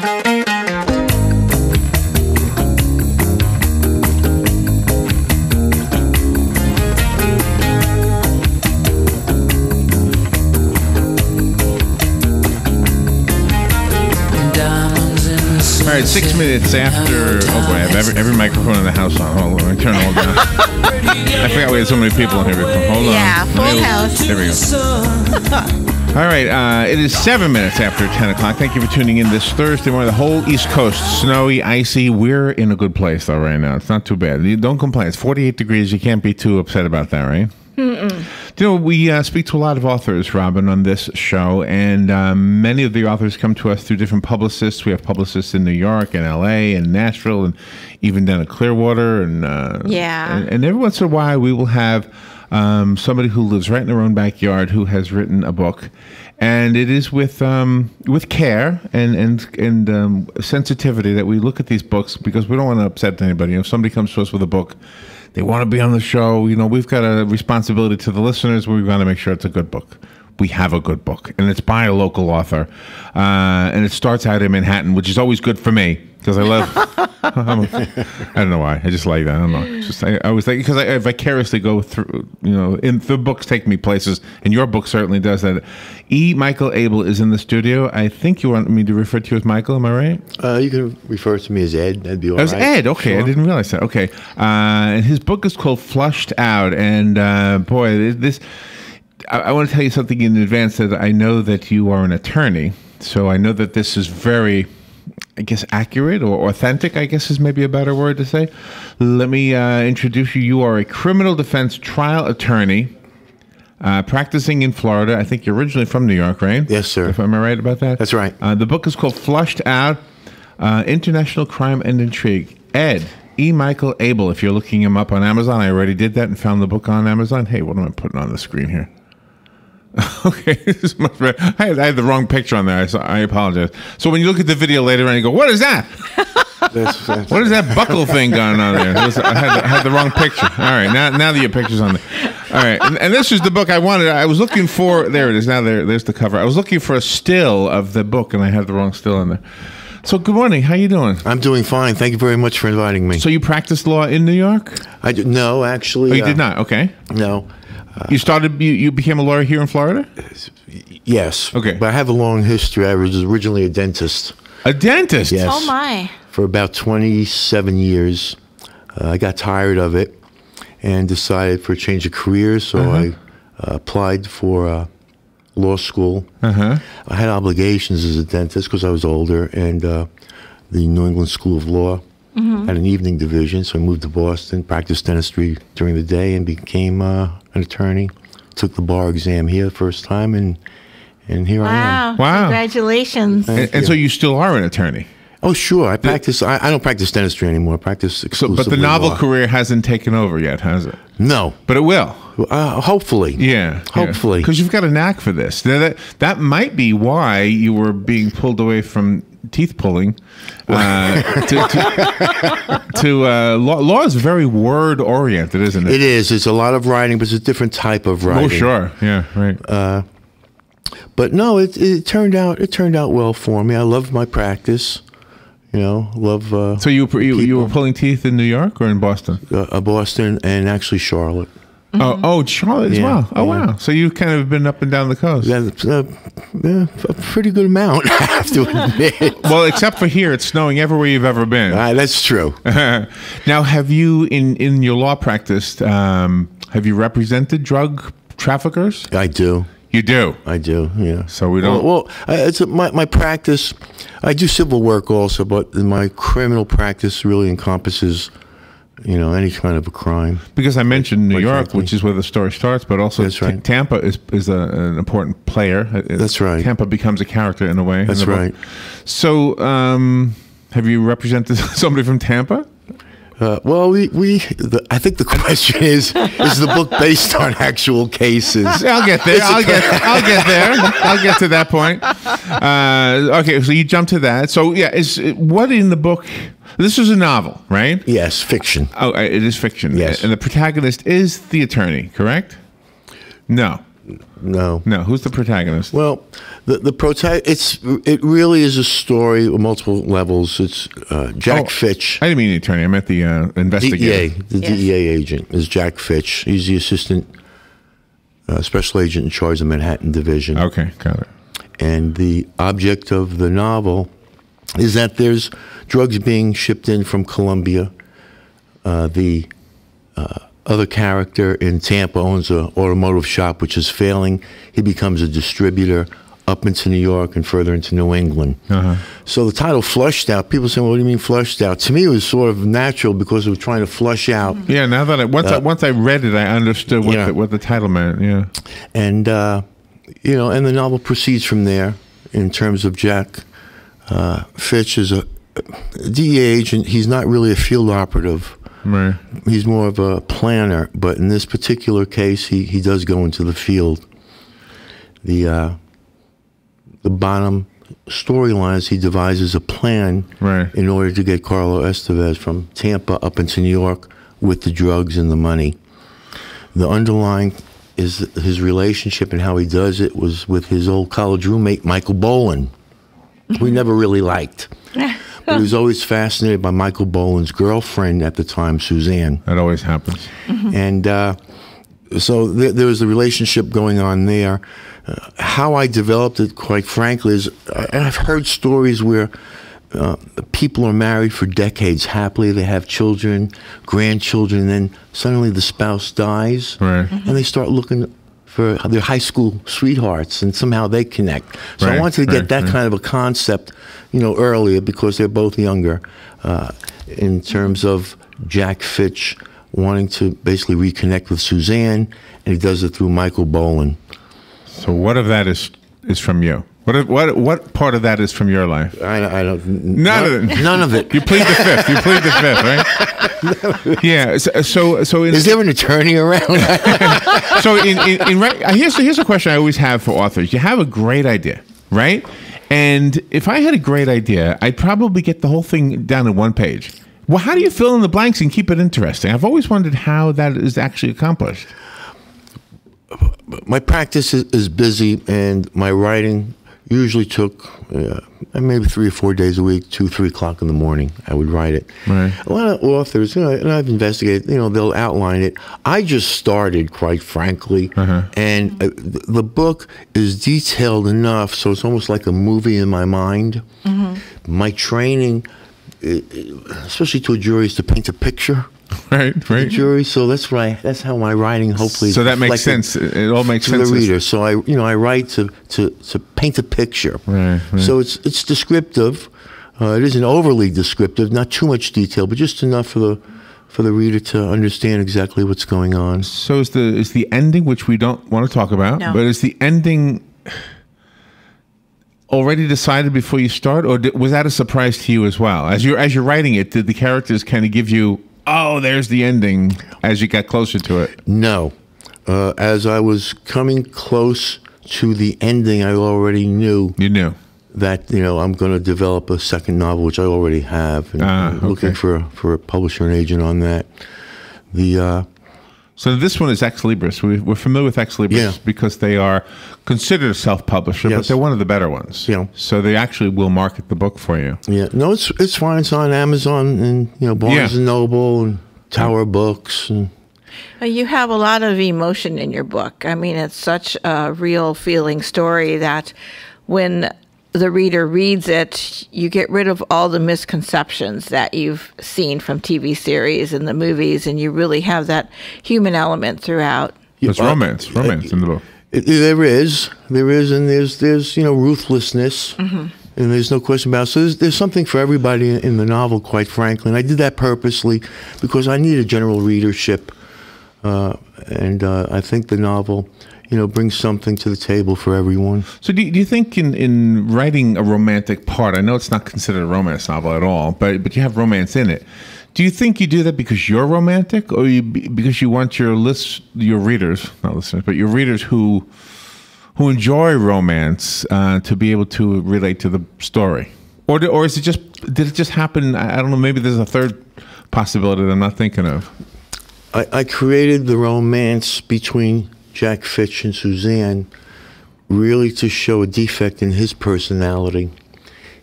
All right, 6 minutes after. Oh boy, I have every microphone in the house on. Hold on, let me turn them all down. I forgot we had so many people in here before. Hold on. Yeah, full house. There we go. All right, it is 7 minutes after 10 o'clock. Thank you for tuning in this Thursday morning. The whole East Coast, snowy, icy. We're in a good place, though, right now. It's not too bad. You don't complain. It's 48 degrees. You can't be too upset about that, right? Mm-mm. You know, we speak to a lot of authors, Robin, on this show, and many of the authors come to us through different publicists. We have publicists in New York and L.A. and Nashville and even down at Clearwater. And and every once in a while we will have somebody who lives right in their own backyard who has written a book. And it is with care and sensitivity that we look at these books, because we don't want to upset anybody. You know, if somebody comes to us with a book, they want to be on the show. You know, we've got a responsibility to the listeners. We've got to make sure it's a good book. We have a good book, and it's by a local author, and it starts out in Manhattan, which is always good for me because I love. I don't know why. I just like that. I don't know. It's just I always think, because I vicariously go through. You know, the books take me places, and your book certainly does that. Michael Abel is in the studio. I think you want me to refer to you as Michael. Am I right? You can refer to me as Ed. That'd be all right. As Ed. Okay, sure. I didn't realize that. Okay, and his book is called Flushed Out, and boy, this. I want to tell you something in advance, that I know that you are an attorney, so I know that this is very, I guess, accurate or authentic, I guess is maybe a better word to say. Let me introduce you. You are a criminal defense trial attorney practicing in Florida. I think you're originally from New York, right? Yes, sir. Am I right about that? That's right. The book is called Flushed Out, International Crime and Intrigue. Ed, Michael Abel, if you're looking him up on Amazon. I already did that and found the book on Amazon. Hey, what am I putting on the screen here? Okay, this is much better. I had the wrong picture on there, so I apologize. So when you look at the video later on, you go, "What is that? What is that buckle thing going on there?" I had the wrong picture. All right, now that your picture's on there. All right, and this is the book I wanted. I was looking for. There it is. Now there's the cover. I was looking for a still of the book, and I had the wrong still on there. So good morning. How you doing? I'm doing fine. Thank you very much for inviting me. So you practiced law in New York? No, actually. Oh, you did not? Okay. No. You became a lawyer here in Florida? Yes. Okay. But I have a long history. I was originally a dentist. A dentist? Yes. Oh, my. For about 27 years. I got tired of it and decided for a change of career, so I applied for law school. I had obligations as a dentist because I was older, and the New England School of Law had an evening division, so I moved to Boston, practiced dentistry during the day, and became an attorney. Took the bar exam here the first time, and here I am. Wow. Congratulations. And so you still are an attorney? Oh, sure. I practice. I don't practice dentistry anymore. I practice exclusively but the novel law. career hasn't taken over yet, has it? No. But it will. Hopefully. Yeah. Hopefully. Because you've got a knack for this. That might be why you were being pulled away from teeth pulling. Law is very word oriented, isn't it? It is. It's a lot of writing, but it's a different type of writing. Oh, sure. Yeah, right. But no, it turned out well for me. I loved my practice. You know, love. So you were pulling teeth in New York or in Boston? Boston and actually Charlotte. Oh, Charlotte as well. Oh, wow. So you've kind of been up and down the coast. Yeah, a pretty good amount, I have to admit. Well, except for here, it's snowing everywhere you've ever been. That's true. Now, have you, in your law practice, have you represented drug traffickers? I do. You do? I do, yeah. So we don't... Well, it's my practice. I do civil work also, but my criminal practice really encompasses, you know, any kind of a crime. Because I mentioned New York, which is where the story starts, but also That's right. Tampa is an important player. That's right. Tampa becomes a character in a way. That's right. So, have you represented somebody from Tampa? Well, I think the question is the book based on actual cases? Yeah, I'll get there. I'll get there. I'll get to that point. Okay, so you jump to that. So yeah, what in the book? This is a novel, right? Yes, fiction. Oh, it is fiction. Yes, and the protagonist is the attorney, correct? No. No. No. Who's the protagonist? Well, it really is a story on multiple levels. It's Jack Fitch. I didn't mean the attorney. I meant the investigator. DEA agent is Jack Fitch. He's the assistant special agent in charge of the Manhattan Division. Okay, got it. And the object of the novel is that there's drugs being shipped in from Colombia. The other character in Tampa owns an automotive shop which is failing. He becomes a distributor up into New York and further into New England. So the title Flushed Out, people say, well, what do you mean flushed out? To me, it was sort of natural because it was trying to flush out. Yeah, now that once I read it, I understood what the title meant. Yeah. And, and the novel proceeds from there in terms of Jack Fitch is a DEA agent. He's not really a field operative. Right. He's more of a planner, but in this particular case, he does go into the field. The bottom storyline is he devises a plan in order to get Carlo Estevez from Tampa up into New York with the drugs and the money. The underlying is his relationship and how he does it was with his old college roommate, Michael Boland, who he never really liked. But he was always fascinated by Michael Boland's girlfriend at the time, Suzanne. That always happens. And so there was a relationship going on there. How I developed it, quite frankly, is I've heard stories where people are married for decades happily. They have children, grandchildren, and then suddenly the spouse dies. Right. And they start looking for their high school sweethearts, and somehow they connect. So I wanted to get that kind of a concept, earlier because they're both younger. In terms of Jack Fitch wanting to basically reconnect with Suzanne, and he does it through Michael Boland. So what of that is from you? What part of that is from your life? I don't. None of it. You plead the fifth. You plead the fifth, right? Yeah. So is there an attorney around? So here's a question I always have for authors. You have a great idea, right? And if I had a great idea, I'd probably get the whole thing down in one page. Well, how do you fill in the blanks and keep it interesting? I've always wondered how that is actually accomplished. My practice is busy, and my writing usually took maybe 3 or 4 days a week, 2, 3 o'clock in the morning. I would write it. Right. A lot of authors, and I've investigated, they'll outline it. I just started, quite frankly, and the book is detailed enough, so it's almost like a movie in my mind. My training, especially to a jury, is to paint a picture. Right. The jury, so that's how my writing hopefully. So that makes sense. It all makes sense to the reader. So I write to paint a picture. Right. So it's descriptive. It isn't overly descriptive, not too much detail, but just enough for the reader to understand exactly what's going on. So is the ending, which we don't want to talk about, but is the ending already decided before you start, or was that a surprise to you as well? As you're writing it, did the characters kind of give you, oh, there's the ending, as you got closer to it? No. As I was coming close to the ending, I already knew. You knew that I'm going to develop a second novel, which I already have, and I'm looking for a publisher and agent on that. So this one is Ex Libris. We're familiar with Ex Libris because they are considered a self-publisher, but they're one of the better ones. Yeah. So they actually will market the book for you. Yeah. No, it's fine. It's on Amazon and Barnes and Noble and Tower Books. And you have a lot of emotion in your book. I mean, it's such a real feeling story that when the reader reads it, you get rid of all the misconceptions that you've seen from TV series and the movies, and you really have that human element throughout. There's romance in the book. There is, and there's ruthlessness, and there's no question about it. So there's something for everybody in the novel, quite frankly, and I did that purposely because I need a general readership, and I think the novel brings something to the table for everyone. So do you think in writing a romantic part, I know it's not considered a romance novel at all, but you have romance in it. Do you think you do that because you're romantic, or because you want your readers, not listeners, but your readers who enjoy romance to be able to relate to the story? Or is it did it just happen? I don't know, maybe there's a third possibility that I'm not thinking of. I created the romance between Jack Fitch and Suzanne really to show a defect in his personality.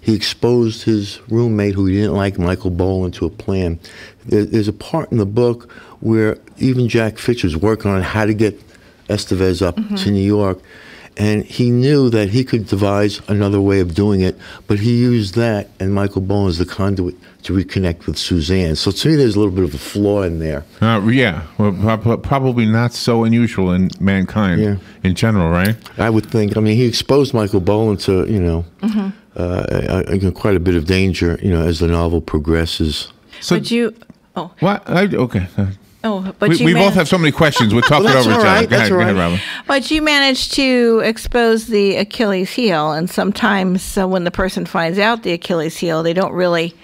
He exposed his roommate, who he didn't like, Michael Boland, to a plan. There's a part in the book where even Jack Fitch was working on how to get Estevez up to New York, and he knew that he could devise another way of doing it, but he used that and Michael Boland as the conduit to reconnect with Suzanne. So to me, there's a little bit of a flaw in there. Yeah, well, probably not so unusual in mankind in general, right? I would think. I mean, he exposed Michael Boland to, quite a bit of danger, as the novel progresses. So, Would you? What? Okay. Oh, but we both have so many questions. We'll talk it over each other. Go ahead, Robin. But you managed to expose the Achilles heel, and sometimes when the person finds out the Achilles heel, they don't really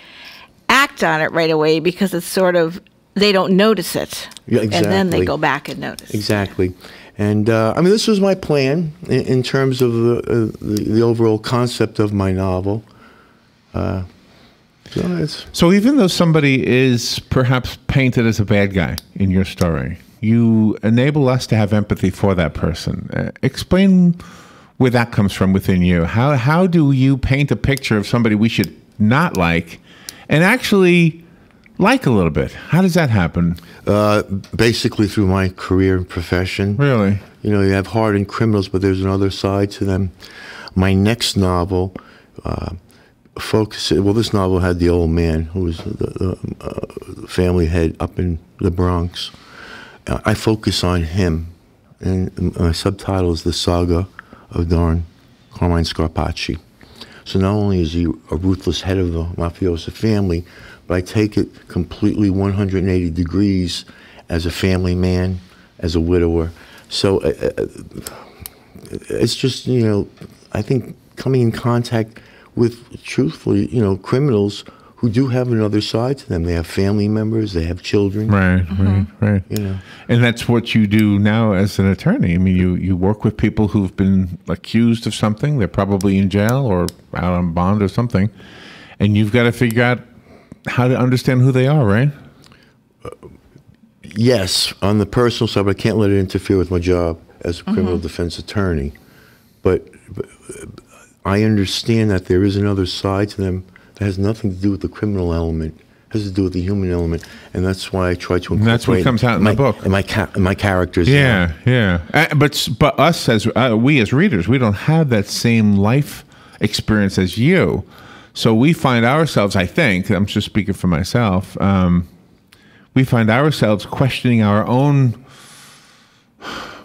act on it right away because it's sort of, they don't notice it. Yeah, exactly. And then they go back and notice. Exactly. And this was my plan in terms of the overall concept of my novel. So even though somebody is perhaps painted as a bad guy in your story, you enable us to have empathy for that person. Explain where that comes from within you. How do you paint a picture of somebody we should not like and actually like a little bit? How does that happen? Basically through my career and profession. Really? You have hardened criminals, but there's another side to them. My next novel this novel had the old man who was the family head up in the Bronx. I focus on him, and my subtitle is The Saga of Don Carmine Scarpacci. So not only is he a ruthless head of the mafioso family, but I take it completely 180 degrees as a family man, as a widower. So it's just, I think coming in contact with, truthfully, criminals who do have another side to them. They have family members, they have children. Right. And that's what you do now as an attorney. I mean, you work with people who've been accused of something. They're probably in jail or out on bond or something. And you've got to figure out how to understand who they are, right? Yes, on the personal side, but I can't let it interfere with my job as a criminal defense attorney. But I understand that there is another side to them that has nothing to do with the criminal element. It has to do with the human element, and that's why I try to incorporate. And that's what comes out in the book. And my characters. Yeah. But us as we as readers, we don't have that same life experience as you, so we find ourselves. I think I'm just speaking for myself. We find ourselves questioning our own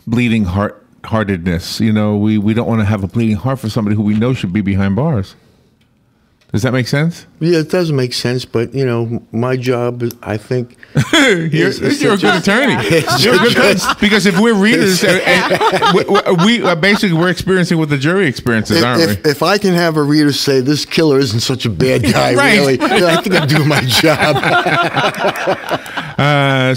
bleeding heartedness. We don't want to have a bleeding heart for somebody who we know should be behind bars. Does that make sense? Yeah, it does make sense, but my job is, I think, you're a good attorney. You're a good attorney. Because if we're readers, we're experiencing what the jury experiences, aren't we? If I can have a reader say this killer isn't such a bad guy, right. Really, I think I'm doing my job.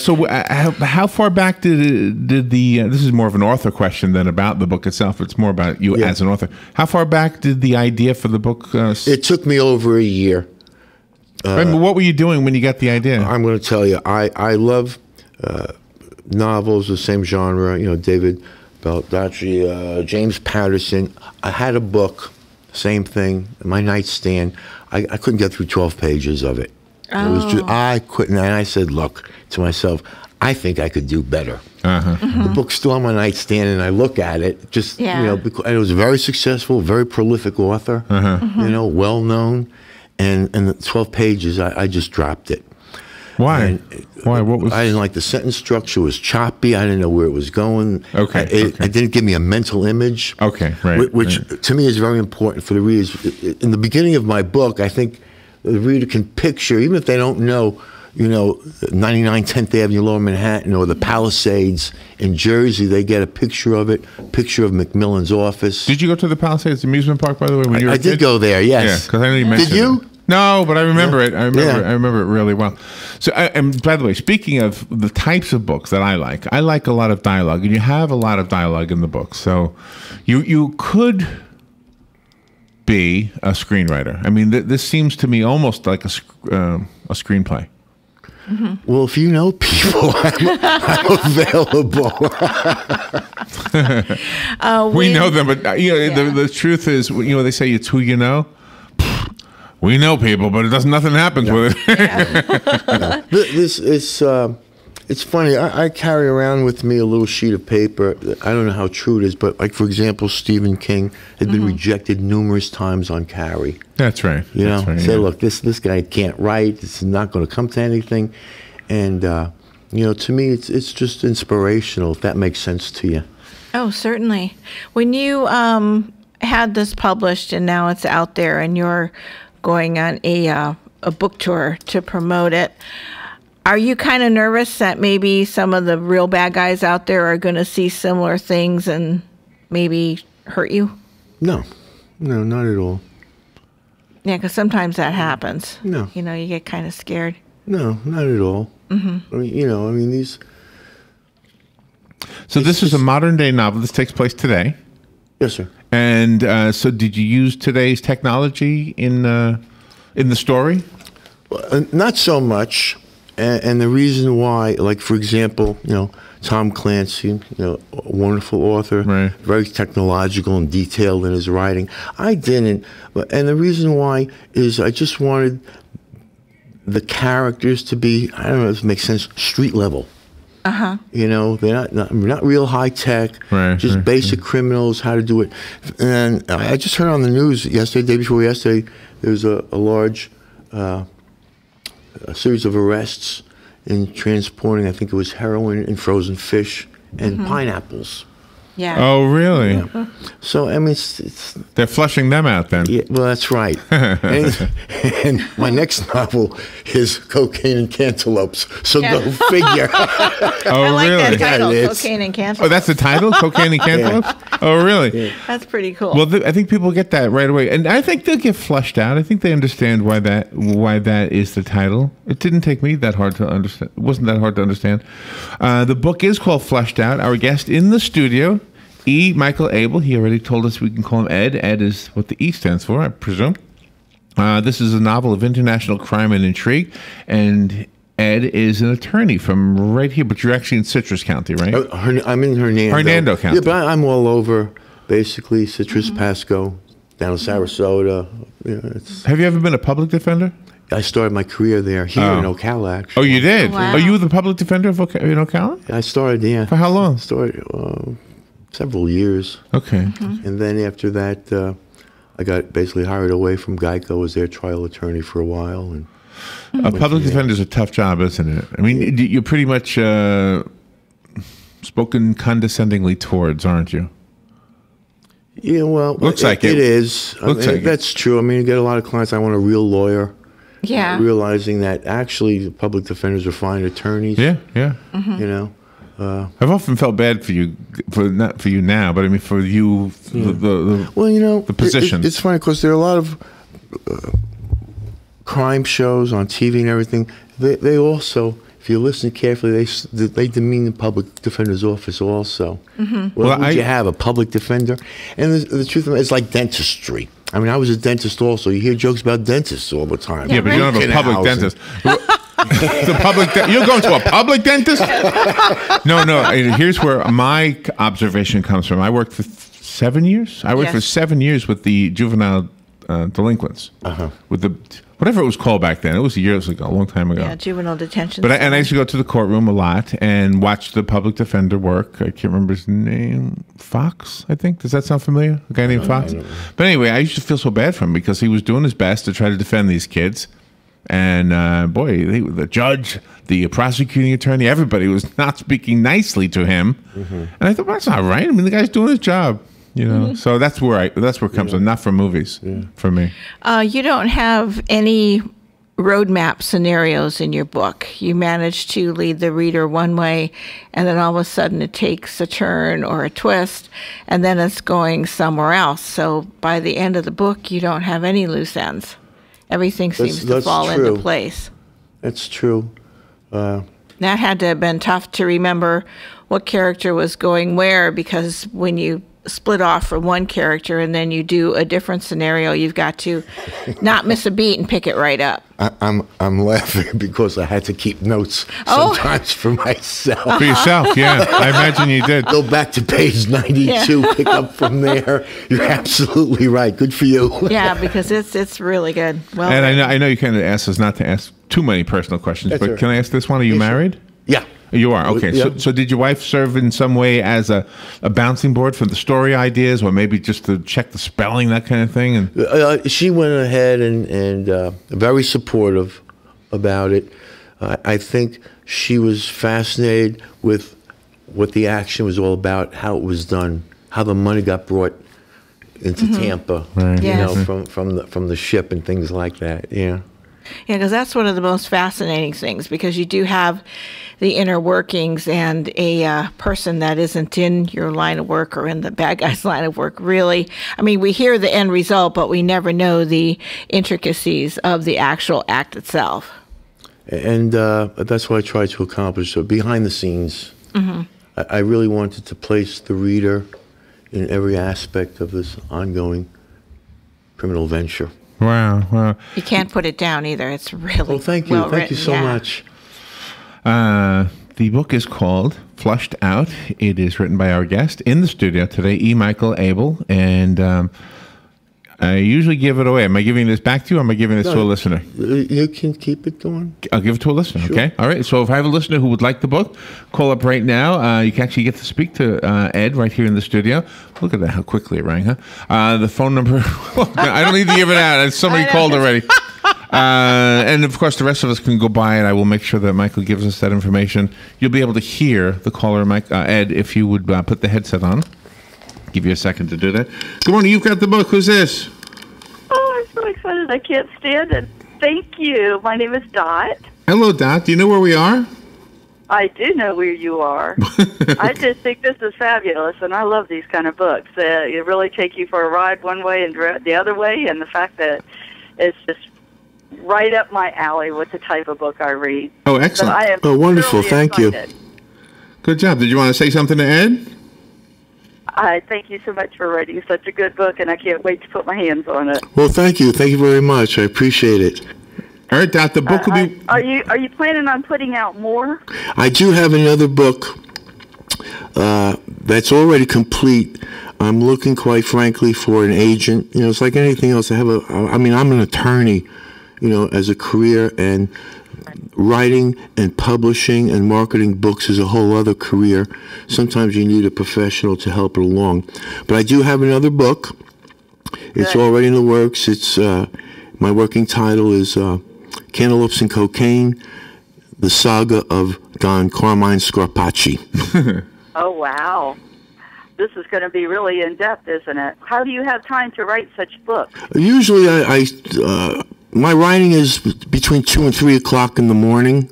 So how far back did the this is more of an author question than about the book itself. It's more about you as an author. How far back did the idea for the book? It took me over a year. What were you doing when you got the idea? I'm going to tell you, I love novels, the same genre. David Baldacci, James Patterson. I had a book, same thing, my nightstand. I couldn't get through 12 pages of it. It was just, I couldn't, and I said, look, to myself, I think I could do better. The book's still on my nightstand, and I look at it, because, and it was a very successful, very prolific author, well known, and the 12 pages, I just dropped it. Why? Why? What was? I didn't like the sentence structure. It was choppy. I didn't know where it was going. It didn't give me a mental image. Which to me is very important for the readers. In the beginning of my book, I think the reader can picture, even if they don't know, 99 10th Avenue, Lower Manhattan, or the Palisades in Jersey, they get a picture of it, picture of Macmillan's office. Did you go to the Palisades amusement park, by the way, when you were a kid? I did go there, yes. Yeah, because I know you mentioned Did you? it. No, but I remember it. I remember it really well. So, and by the way, speaking of the types of books that I like a lot of dialogue, and you have a lot of dialogue in the book. So, you could be a screenwriter. I mean, this seems to me almost like a screenplay. Well, if you know people, I'm available. We know them, but the truth is, they say it's who you know. We know people, but nothing happens with it. This is it's funny. I carry around with me a little sheet of paper. I don't know how true it is, but like for example, Stephen King had been rejected numerous times on Carrie. That's right. Say, look, this guy can't write. This is not going to come to anything. And to me, it's just inspirational. If that makes sense to you. Oh, certainly. When you had this published and now it's out there, and you're going on a book tour to promote it, are you kind of nervous that maybe some of the real bad guys out there are going to see similar things and maybe hurt you? No, not at all. Yeah, because sometimes that happens. No. You get kind of scared. No, not at all. I mean, these... So this is a modern day novel. This takes place today. Yes, sir. And so did you use today's technology in the story? Not so much. And the reason why, like, for example, Tom Clancy, a wonderful author, right, very technological and detailed in his writing. I didn't. And the reason why is I just wanted the characters to be, I don't know if it makes sense, street level. They're not real high tech, right, just basic criminals, how to do it. And I just heard on the news yesterday, day before yesterday, there was a large a series of arrests in transporting, I think it was heroin and frozen fish and pineapples. Yeah. Oh, really? Yeah. So, I mean, it's... They're flushing them out then. Yeah, well, that's right. and my next novel is Cocaine and Cantaloupes. So go figure. Oh, I like really? that title, Yeah, Cocaine and Cantaloupes. Oh, that's the title? Cocaine and Cantaloupes? Yeah. Oh, really? Yeah. That's pretty cool. Well, I think people get that right away. And I think they'll get flushed out. I think they understand why that is the title. It didn't take me that hard to understand. It wasn't that hard to understand. The book is called Flushed Out. Our guest in the studio, E. Michael Abel. He already told us we can call him Ed. Ed is what the E stands for, I presume. This is a novel of international crime and intrigue. And Ed is an attorney from right here, but you're actually in Citrus County, right? I'm in Hernando. Hernando County. Yeah, but I'm all over, basically, Citrus, Pasco, down in Sarasota. Have you ever been a public defender? I started my career there, here in Ocala, actually. Oh, you did? Wow. Are you the public defender in Ocala? I started, yeah. For how long? Several years. Okay. And then after that, I got basically hired away from Geico as their trial attorney for a while. And a public defender is a tough job, isn't it? I mean, you're pretty much spoken condescendingly towards, aren't you? Yeah, well, looks like it is. That's true. I mean, you get a lot of clients. I want a real lawyer. Yeah. Realizing that actually public defenders are fine attorneys. Yeah. I've often felt bad for you, not for you now, but I mean for you, the position. It's funny because there are a lot of crime shows on TV and everything. They also, if you listen carefully, they demean the public defender's office also. Well, would you have a public defender? And the truth of it is like dentistry. I mean, I was a dentist also. You hear jokes about dentists all the time. Yeah, but you don't have a public dentist. You're going to a public dentist? No. Here's where my observation comes from. I worked for 7 years. I worked for 7 years with the juvenile delinquents. With the whatever it was called back then. It was years ago, a long time ago. Yeah, juvenile detention. But I used to go to the courtroom a lot and watch the public defender work. I can't remember his name. Fox, I think. Does that sound familiar? A guy named Fox? But anyway, I used to feel so bad for him because he was doing his best to try to defend these kids. And the judge, the prosecuting attorney, everybody was not speaking nicely to him. And I thought, well, that's not right. I mean, the guy's doing his job. So that's where it comes from, not from movies for me. You don't have any roadmap scenarios in your book. You manage to lead the reader one way, and then all of a sudden it takes a turn or a twist, and then it's going somewhere else. So by the end of the book, you don't have any loose ends. Everything seems to fall into place. That's true. That had to have been tough to remember what character was going where, because when you split off from one character and then you do a different scenario, you've got to not miss a beat and pick it right up. I'm laughing because I had to keep notes sometimes for myself. For yourself, yeah. I imagine you did. Go back to page 92, pick up from there. You're absolutely right. Good for you. Yeah, because it's really good. Well, and I know you kind of asked us not to ask too many personal questions, That's but right. can I ask this one? Are you married? Yeah. You are? Okay. Yeah. So did your wife serve in some way as a bouncing board for the story ideas, or maybe just to check the spelling, that kind of thing? And She went ahead and very supportive about it. I think she was fascinated with what the action was all about, how it was done, how the money got brought into Tampa, Right. you Yes. know, from the ship and things like that. Yeah. Yeah, because that's one of the most fascinating things, because you do have the inner workings, and a person that isn't in your line of work or in the bad guy's line of work really, I mean, we hear the end result, but we never know the intricacies of the actual act itself. And that's what I tried to accomplish. So behind the scenes, I really wanted to place the reader in every aspect of this ongoing criminal venture. wow. You can't put it down either. It's really Well, thank you. well Thank you written, so yeah. much. The book is called Flushed Out. It is written by our guest in the studio today, E. Michael Abel, and I usually give it away. Am I giving this back to you, or am I giving this to a listener? You can keep it going. I'll give it to a listener, okay? All right, so if I have a listener who would like the book, call up right now. You can actually get to speak to Ed right here in the studio. Look at that, how quickly it rang, huh? The phone number, I don't need to give it out. Somebody called already. And, of course, the rest of us can go by, and I will make sure that Michael gives us that information. You'll be able to hear the caller, Ed, if you would put the headset on. Give you a second to do that. Good morning. You've got the book. Who's this? Oh, I'm so excited. I can't stand it. Thank you. My name is Dot. Hello, Dot. Do you know where we are? I do know where you are. I just think this is fabulous, and I love these kind of books. They really take you for a ride one way and the other way, and the fact that it's just right up my alley with the type of book I read. Oh, So excellent. I am wonderful. really Thank you. excited. Good job. Did you want to say something to Ed? I thank you so much for writing such a good book, and I can't wait to put my hands on it. Well, thank you. Thank you very much. I appreciate it. All right, Dot. The book will be... Are you planning on putting out more? I do have another book that's already complete. I'm looking, quite frankly, for an agent. You know, it's like anything else. I'm an attorney, you know, as a career, and writing and publishing and marketing books is a whole other career. Sometimes you need a professional to help it along. But I do have another book. It's Good. already in the works. It's my working title is Cantaloupes and Cocaine, the Saga of Don Carmine Scarpacci. Oh, wow. This is going to be really in-depth, isn't it? How do you have time to write such books? Usually my writing is between 2 and 3 o'clock in the morning.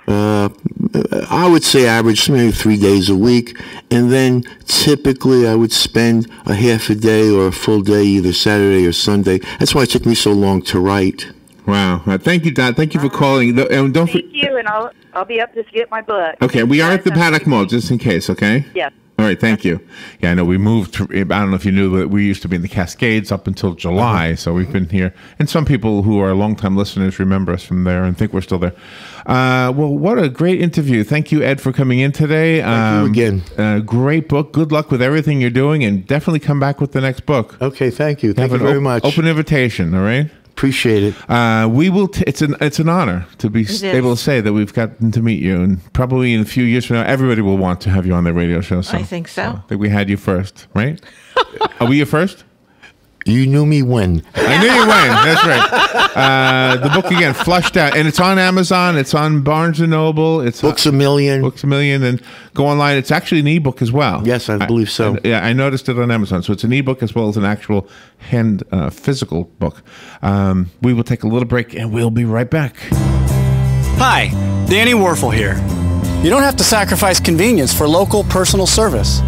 I would say average maybe 3 days a week. And then typically I would spend a half a day or a full day, either Saturday or Sunday. That's why it took me so long to write. Wow. Thank you, Dot. Thank you for calling. And don't Thank you, and I'll be up to get my book. Okay, we are at the Paddock Mall, just in case, okay? Yes. All right, thank you. Yeah, I know we moved to, I don't know if you knew, but we used to be in the Cascades up until July, so we've been here. And some people who are longtime listeners remember us from there and think we're still there. Well, what a great interview. Thank you, Ed, for coming in today. Thank you again. Great book. Good luck with everything you're doing, and definitely come back with the next book. Okay, thank you. Thank Have you an very much. Open invitation, all right? Appreciate it. We will. It's an honor to be able to say that we've gotten to meet you, and probably in a few years from now, everybody will want to have you on their radio show. So I think so. I think we had you first, right? Are we you first? You knew me when? I knew you when. That's right. The book again, Flushed Out, and it's on Amazon. It's on Barnes and Noble. It's Books A Million. Books A Million, and go online. It's actually an ebook as well. Yes, I believe so. I noticed it on Amazon. So it's an ebook as well as an actual hand physical book. We will take a little break, and we'll be right back. Hi, Danny Warfel here. You don't have to sacrifice convenience for local personal service.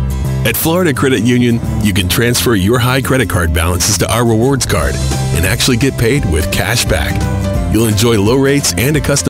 At Florida Credit Union, you can transfer your high credit card balances to our rewards card and actually get paid with cash back. You'll enjoy low rates and a custom